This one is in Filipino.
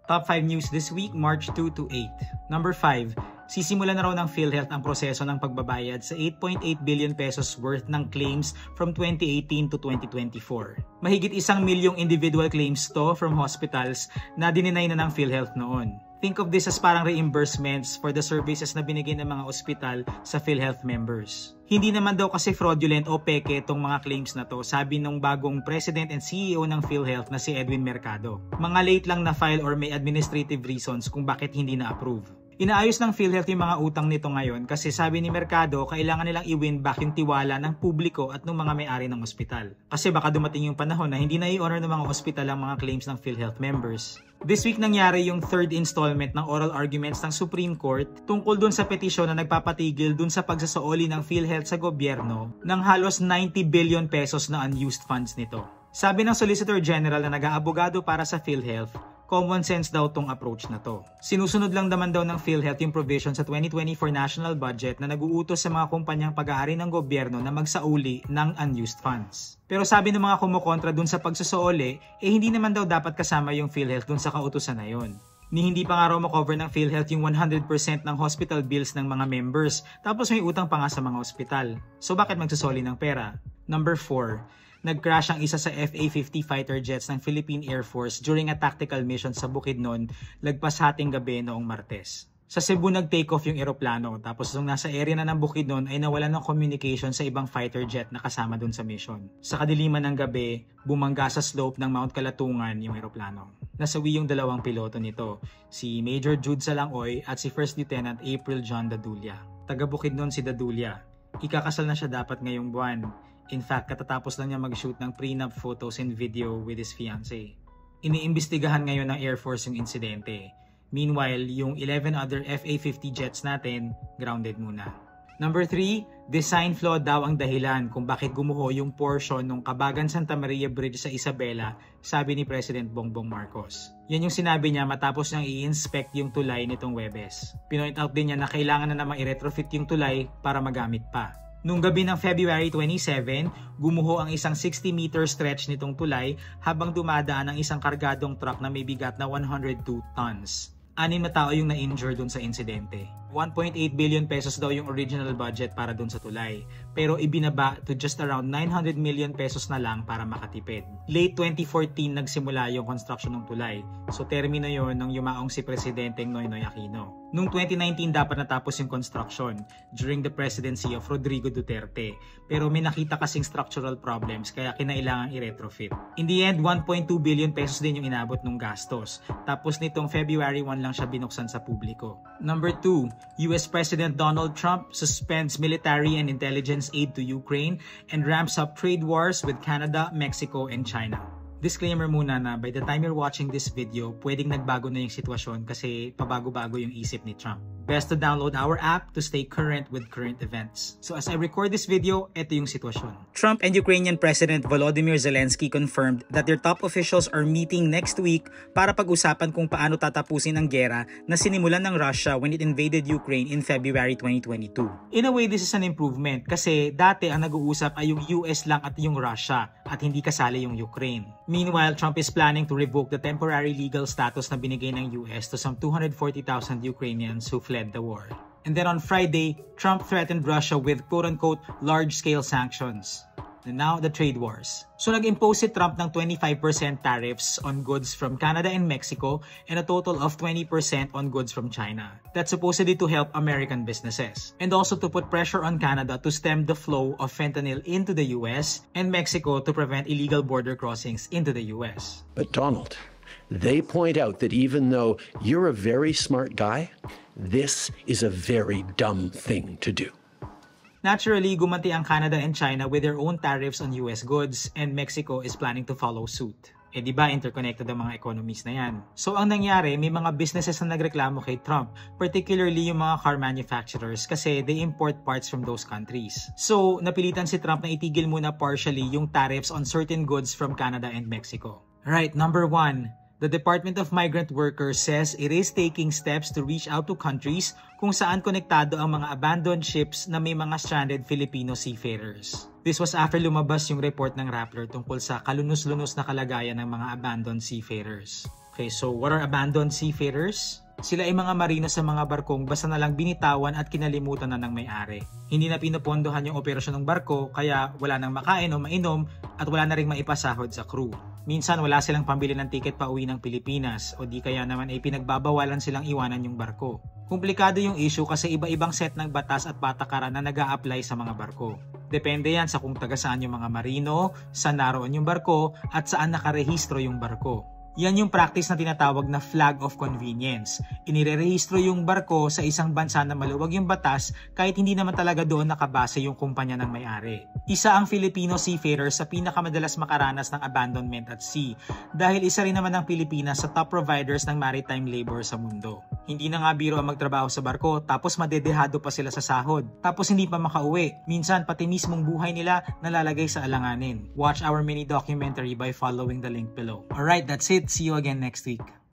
Top 5 news this week, March 2 to 8. Number 5, sisimulan na raw ng PhilHealth ang proseso ng pagbabayad sa 8.8 billion pesos worth ng claims from 2018 to 2024. Mahigit 1 milyong individual claims to from hospitals na dininay na ng PhilHealth noon. Think of this as parang reimbursements for the services na binigay ng mga ospital sa PhilHealth members. Hindi naman daw kasi fraudulent o peke itong mga claims na to, sabi nung bagong President and CEO ng PhilHealth na si Edwin Mercado. Mga late lang na file or may administrative reasons kung bakit hindi na-approve. Inaayos ng PhilHealth yung mga utang nito ngayon kasi sabi ni Mercado, kailangan nilang i-win back yung tiwala ng publiko at ng mga may-ari ng ospital. Kasi baka dumating yung panahon na hindi na i-honor ng mga ospital ang mga claims ng PhilHealth members. This week nangyari yung third installment ng oral arguments ng Supreme Court tungkol dun sa petisyon na nagpapatigil dun sa pagsasaoli ng PhilHealth sa gobyerno ng halos 90 billion pesos na unused funds nito. Sabi ng Solicitor General na nag-aabogado para sa PhilHealth, common sense daw tong approach na to. Sinusunod lang naman daw ng PhilHealth yung provision sa 2024 national budget na nag-uutos sa mga kumpanyang pag-aari ng gobyerno na magsauli ng unused funds. Pero sabi ng mga kumukontra dun sa pagsasauli, hindi naman daw dapat kasama yung PhilHealth dun sa kautusan na yon. Hindi pa nga raw makover ng PhilHealth yung 100% ng hospital bills ng mga members, tapos may utang pa nga sa mga ospital. So bakit magsasoli ng pera? Number 4. Nag-crash ang isa sa FA-50 fighter jets ng Philippine Air Force during a tactical mission sa Bukidnon, lagpas hating gabi noong Martes. Sa Cebu nag-take-off yung eroplano, tapos nung nasa area na ng Bukidnon ay nawalan ng communication sa ibang fighter jet na kasama dun sa mission. Sa kadiliman ng gabi, bumangga sa slope ng Mount Kalatungan yung eroplano. Nasawi yung dalawang piloto nito, si Major Jude Salangoy at si First Lieutenant April John Dadulia. Taga Bukidnon si Dadulia. Ikakasal na siya dapat ngayong buwan. In fact, katatapos lang niya mag-shoot ng prenup photos and video with his fiancée. Iniimbestigahan ngayon ng Air Force yung insidente. Meanwhile, yung 11 other FA-50 jets natin, grounded muna. Number 3, design flaw daw ang dahilan kung bakit gumuho yung portion ng Cabagan Santa Maria Bridge sa Isabela, sabi ni President Bongbong Marcos. Yan yung sinabi niya matapos niyang i-inspect yung tulay nitong Huwebes. Pinoint out din niya na kailangan na namang i-retrofit yung tulay para magamit pa. Nung gabi ng February 27, gumuho ang isang 60-meter stretch nitong tulay habang dumadaan ang isang kargadong truck na may bigat na 102 tons. 6 na tao yung na-injure dun sa insidente. 1.8 billion pesos daw yung original budget para dun sa tulay, pero ibinaba to just around 900 million pesos na lang para makatipid. Late 2014 nagsimula yung construction ng tulay, so termino yon nang yumaong si Presidenteng Noynoy Aquino. Noong 2019 dapat natapos yung construction during the presidency of Rodrigo Duterte, pero may nakita kasing structural problems kaya kinailangang i-retrofit. In the end, 1.2 billion pesos din yung inabot ng gastos, tapos nitong February 1 lang siya binuksan sa publiko. Number 2, US President Donald Trump suspends military and intelligence aid to Ukraine and ramps up trade wars with Canada, Mexico, and China. Disclaimer muna na by the time you're watching this video, pwedeng nagbago na yung sitwasyon kasi pabago-bago yung isip ni Trump. Best to download our app to stay current with current events. So as I record this video, ito yung sitwasyon. Trump and Ukrainian President Volodymyr Zelensky confirmed that their top officials are meeting next week para pag-usapan kung paano tatapusin ang gera na sinimulan ng Russia when it invaded Ukraine in February 2022. In a way, this is an improvement kasi dati ang nag-uusap ay yung US lang at yung Russia at hindi kasali yung Ukraine. Meanwhile, Trump is planning to revoke the temporary legal status na binigay ng US to some 240,000 Ukrainians who fled the war. And then on Friday, Trump threatened Russia with quote-unquote large-scale sanctions. And now, the trade wars. So nag-impose si Trump ng 25% tariffs on goods from Canada and Mexico and a total of 20% on goods from China. That's supposedly to help American businesses. And also to put pressure on Canada to stem the flow of fentanyl into the US and Mexico to prevent illegal border crossings into the US. But Donald, they point out that even though you're a very smart guy, this is a very dumb thing to do. Naturally, gumanti ang Canada and China with their own tariffs on US goods and Mexico is planning to follow suit. Di ba interconnected ang mga economies na yan? So ang nangyari, may mga businesses na nagreklamo kay Trump, particularly yung mga car manufacturers kasi they import parts from those countries. So napilitan si Trump na itigil muna partially yung tariffs on certain goods from Canada and Mexico. Right, number 1. The Department of Migrant Workers says it is taking steps to reach out to countries kung saan konektado ang mga abandoned ships na may mga stranded Filipino seafarers. This was after lumabas yung report ng Rappler tungkol sa kalunos-lunos na kalagayan ng mga abandoned seafarers. Okay, so what are abandoned seafarers? Sila ay mga marino sa mga barkong basta na lang binitawan at kinalimutan na ng may-ari. Hindi na pinupondohan yung operasyon ng barko kaya wala nang makain o mainom at wala na ring maipasahod sa crew. Minsan wala silang pambili ng tiket pa uwi ng Pilipinas o di kaya naman ay pinagbabawalan silang iwanan yung barko. Komplikado yung issue kasi iba-ibang set ng batas at patakaran na nag-a-apply sa mga barko. Depende yan sa kung taga saan yung mga marino, saan naroon yung barko at saan nakarehistro yung barko. Yan yung practice na tinatawag na flag of convenience. Inirerehistro yung barko sa isang bansa na maluwag yung batas kahit hindi naman talaga doon nakabase yung kumpanya ng may-ari. Isa ang Filipino seafarer sa pinakamadalas makaranas ng abandonment at sea dahil isa rin naman ang Pilipinas sa top providers ng maritime labor sa mundo. Hindi na nga biro ang magtrabaho sa barko tapos madedehado pa sila sa sahod. Tapos hindi pa makauwi. Minsan pati mismong buhay nila nalalagay sa alanganin. Watch our mini documentary by following the link below. Alright, that's it. See you again next week.